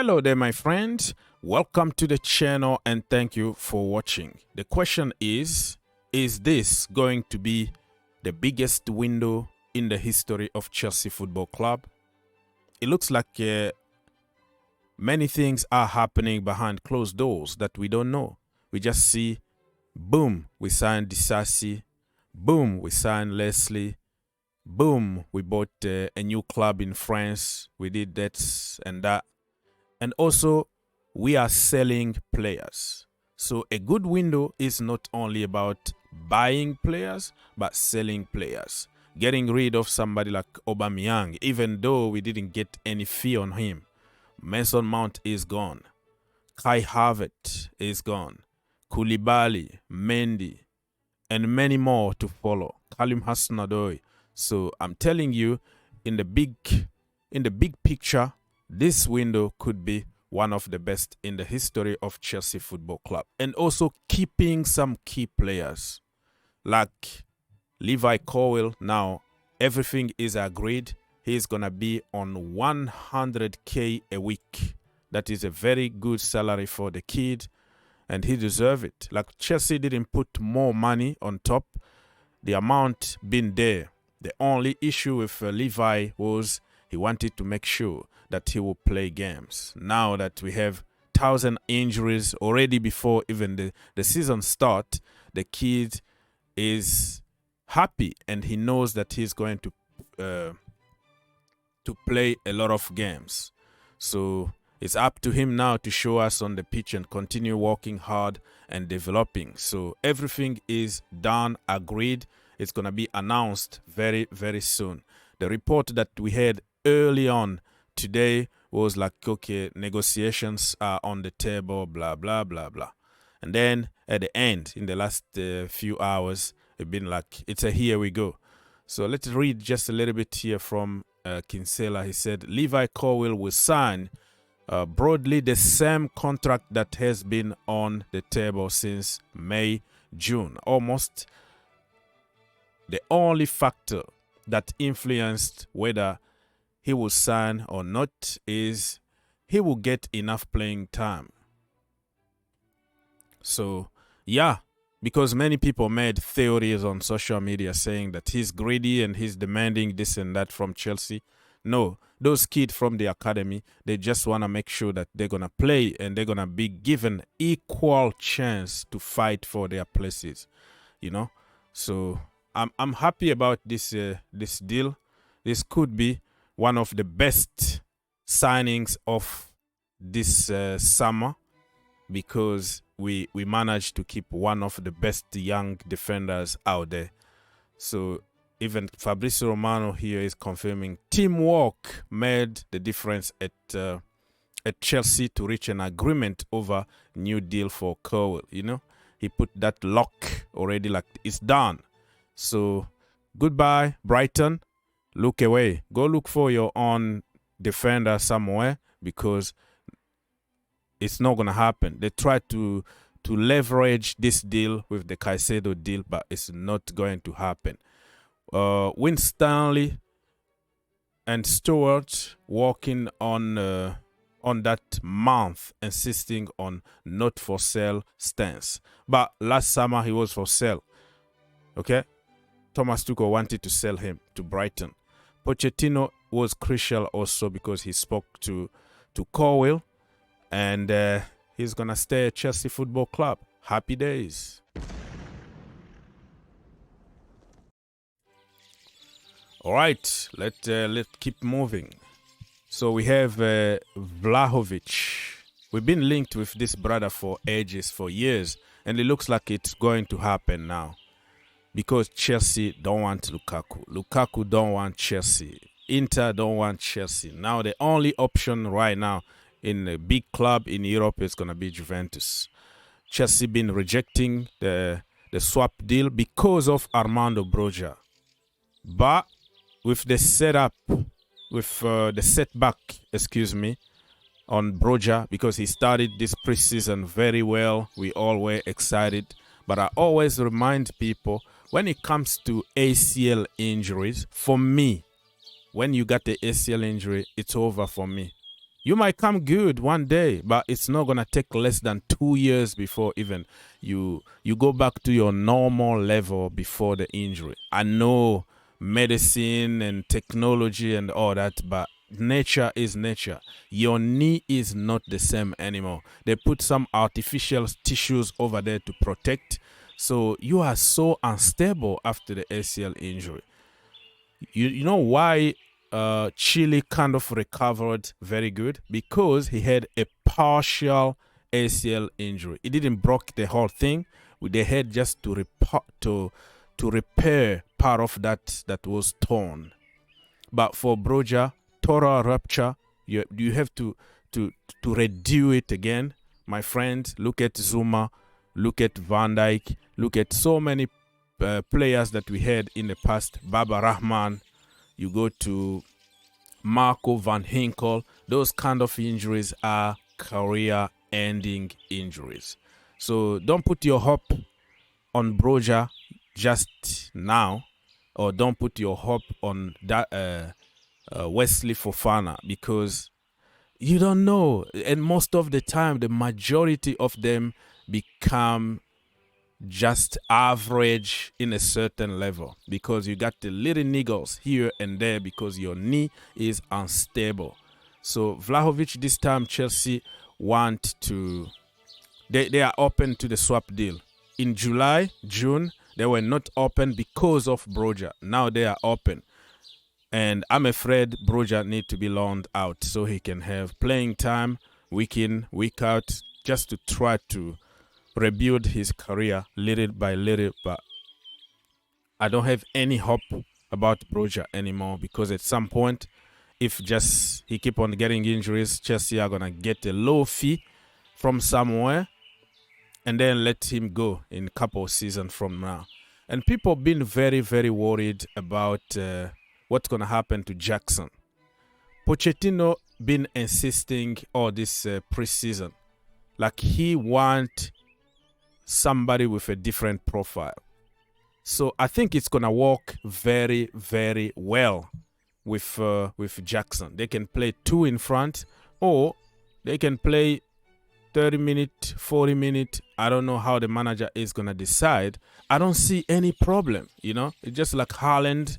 Hello there, my friends. Welcome to the channel and thank you for watching. The question is this going to be the biggest window in the history of Chelsea Football Club? It looks like many things are happening behind closed doors that we don't know. We just see, boom, we signed Disasi, boom, we signed Leslie, boom, we bought a new club in France, we did that and that. And also, we are selling players. So a good window is not only about buying players, but selling players. Getting rid of somebody like Aubameyang, even though we didn't get any fee on him. Mason Mount is gone. Kai Havertz is gone. Koulibaly, Mendy, and many more to follow. Kalim Hussein-Odoi. So I'm telling you, in the big picture, this window could be one of the best in the history of Chelsea Football Club. And also keeping some key players like Levi Colwill. Now, everything is agreed. He's going to be on 100K a week. That is a very good salary for the kid. And he deserves it. Like Chelsea didn't put more money on top. The amount been there. The only issue with Levi was he wanted to make sure that he will play games. Now that we have 1,000 injuries already before even the season start, the kid is happy and he knows that he's going to play a lot of games. So it's up to him now to show us on the pitch and continue working hard and developing. So everything is done, agreed. It's going to be announced very, very soon. The report that we had early on today was like, okay, negotiations are on the table, blah, blah, blah, blah. And then at the end, in the last few hours, it's been like, it's a here we go. So let's read just a little bit here from Kinsella. He said, Levi Colwill will sign broadly the same contract that has been on the table since May, June. Almost the only factor that influenced whether he will sign or not is he will get enough playing time. So, yeah, because many people made theories on social media saying that he's greedy and he's demanding this and that from Chelsea. No, those kids from the academy, they just want to make sure that they're going to play and they're going to be given equal chance to fight for their places, you know. So, I'm happy about this deal. This could be one of the best signings of this summer because we managed to keep one of the best young defenders out there. So even Fabrizio Romano here is confirming teamwork made the difference at Chelsea to reach an agreement over new deal for Colwill. You know, he put that lock already, like it's done. So goodbye, Brighton. Look away. Go look for your own defender somewhere because it's not going to happen. They try to leverage this deal with the Caicedo deal, but it's not going to happen. Winstanley and Stewart working on that month, insisting on not for sale stance. But last summer he was for sale. Okay? Thomas Tuchel wanted to sell him to Brighton. Pochettino was crucial also because he spoke to Colwill and he's going to stay at Chelsea Football Club. Happy days. All right, let's keep moving. So we have Vlahovic. We've been linked with this brother for ages, for years, and it looks like it's going to happen now. Because Chelsea don't want Lukaku. Lukaku don't want Chelsea. Inter don't want Chelsea. Now the only option right now in a big club in Europe is going to be Juventus. Chelsea been rejecting the swap deal because of Armando Broja. But with the setup, with the setback, on Broja, because he started this preseason very well. We all were excited. But I always remind people, when it comes to ACL injuries, for me, when you got the ACL injury, it's over for me. You might come good one day, but it's not going to take less than 2 years before even you go back to your normal level before the injury. I know medicine and technology and all that, but nature is nature. Your knee is not the same anymore. They put some artificial tissues over there to protect. So you are so unstable after the ACL injury. You know why Chile kind of recovered very good? Because he had a partial ACL injury. It didn't break the whole thing. They had just to repair part of that was torn. But for Broja, total rupture, you have to redo it again. My friend, look at Zuma, look at Van Dijk, look at so many players that we had in the past. Baba Rahman, you go to Marco Van Hinkel. Those kind of injuries are career-ending injuries. So don't put your hope on Broja just now, or don't put your hope on that Wesley Fofana, because you don't know. And most of the time, the majority of them become just average in a certain level, because you got the little niggles here and there because your knee is unstable. So Vlahovic, this time Chelsea want to, they are open to the swap deal. In July, June, they were not open because of Broja. Now they are open. And I'm afraid Broja need to be loaned out so he can have playing time week in, week out, just to try to rebuild his career little by little. But I don't have any hope about Broja anymore, because at some point, if just he keep on getting injuries, Chelsea are going to get a low fee from somewhere and then let him go in a couple of seasons from now. And people been very, very worried about what's going to happen to Jackson. Pochettino been insisting all this preseason, like he want somebody with a different profile. So I think it's going to work very, very well with Jackson. They can play two in front, or they can play 30 minutes, 40 minutes. I don't know how the manager is going to decide. I don't see any problem, you know. It's just like Haaland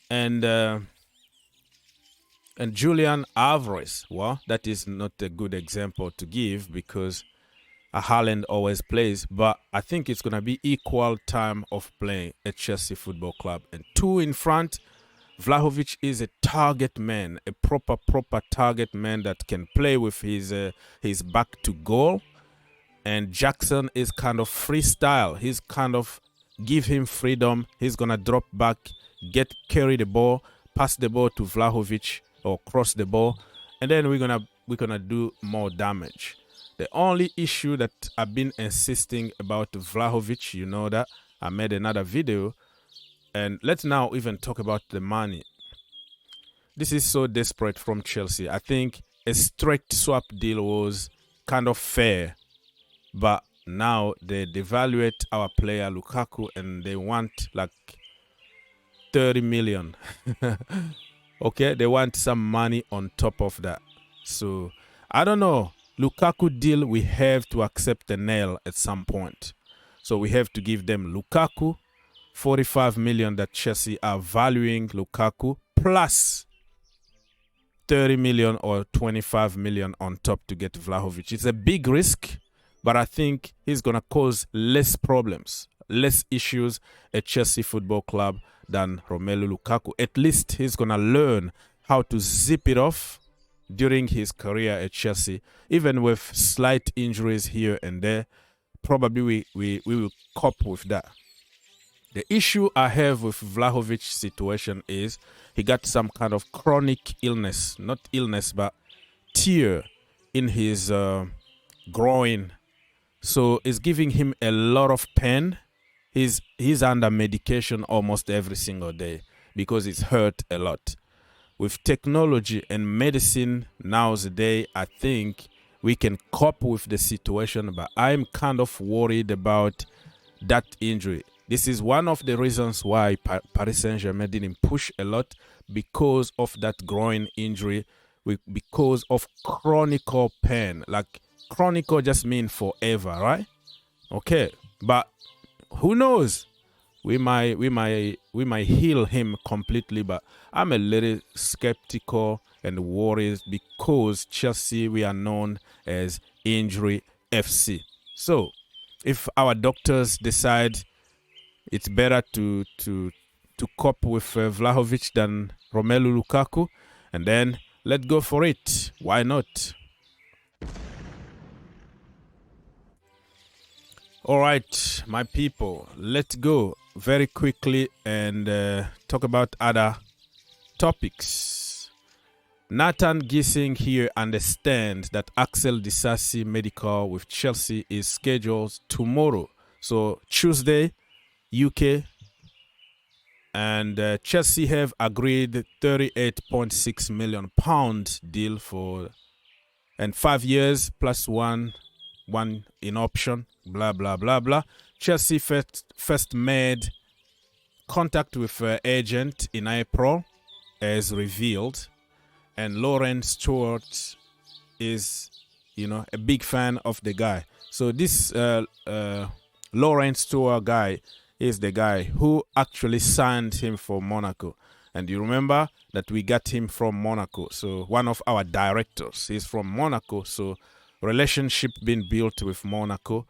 and Julian Alvarez. Well, that is not a good example to give, because Haaland always plays, but I think it's going to be equal time of playing at Chelsea Football Club. And two in front, Vlahovic is a target man, a proper target man that can play with his back to goal. And Jackson is kind of freestyle. He's kind of give him freedom. He's going to drop back, carry the ball, pass the ball to Vlahovic or cross the ball, and then we're going to do more damage. The only issue that I've been insisting about Vlahovic, you know that I made another video, and let's now even talk about the money. This is so desperate from Chelsea. I think a straight swap deal was kind of fair, but now they devaluate our player Lukaku and they want like 30 million. Okay, they want some money on top of that. So I don't know. Lukaku deal, we have to accept the nail at some point. So we have to give them Lukaku, 45 million that Chelsea are valuing Lukaku, plus 30 million or 25 million on top to get Vlahovic. It's a big risk, but I think he's going to cause less problems, less issues at Chelsea Football Club than Romelu Lukaku. At least he's going to learn how to zip it off during his career at Chelsea, even with slight injuries here and there. Probably we will cope with that. The issue I have with Vlahovic's situation is he got some kind of chronic illness, not illness, but tear in his groin. So it's giving him a lot of pain. He's under medication almost every single day because it's hurt a lot. With technology and medicine nowadays, I think we can cope with the situation, but I'm kind of worried about that injury. This is one of the reasons why Paris Saint-Germain didn't push a lot, because of that groin injury because of chronicle pain. Like chronicle just mean forever, right? Okay, but who knows? We might heal him completely, but I'm a little skeptical and worried because Chelsea, we are known as injury FC. So if our doctors decide it's better to cope with Vlahovic than Romelu Lukaku, and then let's go for it. Why not? All right, my people, let's go very quickly and talk about other topics. Nathan Gissing here understands that Axel Disasi medical with Chelsea is scheduled tomorrow. So Tuesday, UK, and Chelsea have agreed £38.6 million deal for, and 5 years plus one in option, blah blah blah blah. Chelsea first made contact with agent in April, as revealed, and Laurenz Stewart is, a big fan of the guy. So this Laurenz Stewart guy is the guy who actually signed him for Monaco. And you remember that we got him from Monaco. So one of our directors is from Monaco. So relationship being built with Monaco.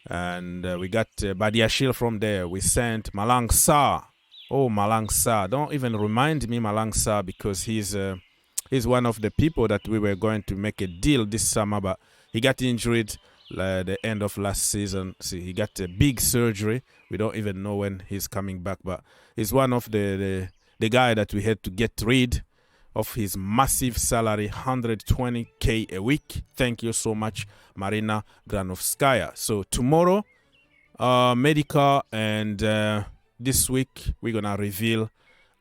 And we got Badiashile from there. We sent Malang Sarr. Oh, Malang Sarr. Don't even remind me Malang Sarr, because he's one of the people that we were going to make a deal this summer, but he got injured the end of last season. See, he got a big surgery. We don't even know when he's coming back, but he's one of the guy that we had to get rid of his massive salary, 120K a week. Thank you so much, Marina Granovskaya. So tomorrow, medical, and this week we're gonna reveal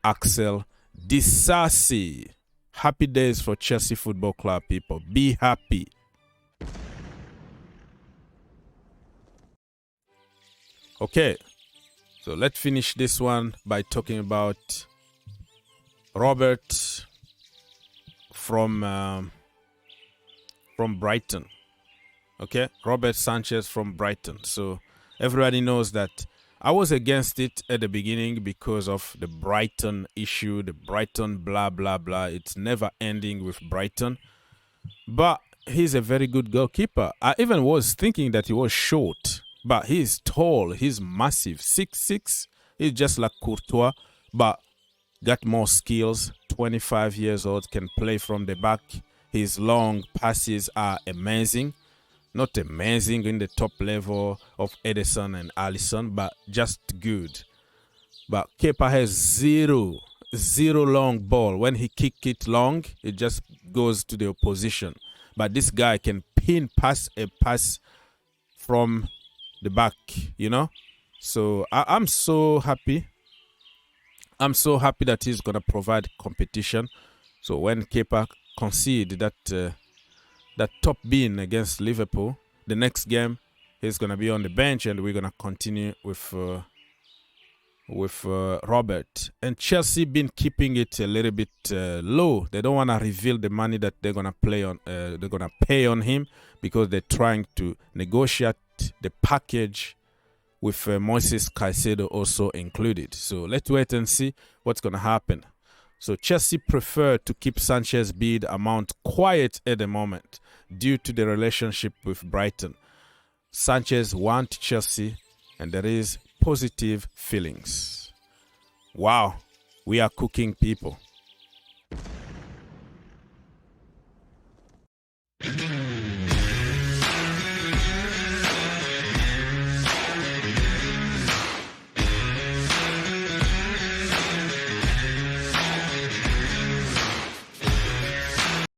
Axel Disasi. Happy days for Chelsea Football Club, people. Be happy. Okay, so let's finish this one by talking about Robert from Brighton. Okay, Robert Sanchez from Brighton. So everybody knows that I was against it at the beginning because of the Brighton issue, the Brighton blah blah blah. It's never ending with Brighton, but he's a very good goalkeeper. I even was thinking that he was short, but he's tall, he's massive, 6'6". He's just like Courtois, but got more skills. 25 years old, can play from the back. His long passes are amazing. Not amazing in the top level of Edison and Alisson, but just good. But Kepa has zero long ball. When he kick it long, it just goes to the opposition. But this guy can pin pass a pass from the back, So I'm so happy. I'm so happy that he's going to provide competition. So when Kepa concede that top bin against Liverpool, the next game he's going to be on the bench, and we're going to continue with Robert. And Chelsea been keeping it a little bit low. They don't want to reveal the money that they're going to pay on him, because they're trying to negotiate the package with Moises Caicedo also included. So let's wait and see what's going to happen. So Chelsea prefer to keep Sanchez bid amount quiet at the moment due to the relationship with Brighton. Sanchez wants Chelsea, and there is positive feelings. Wow, we are cooking, people.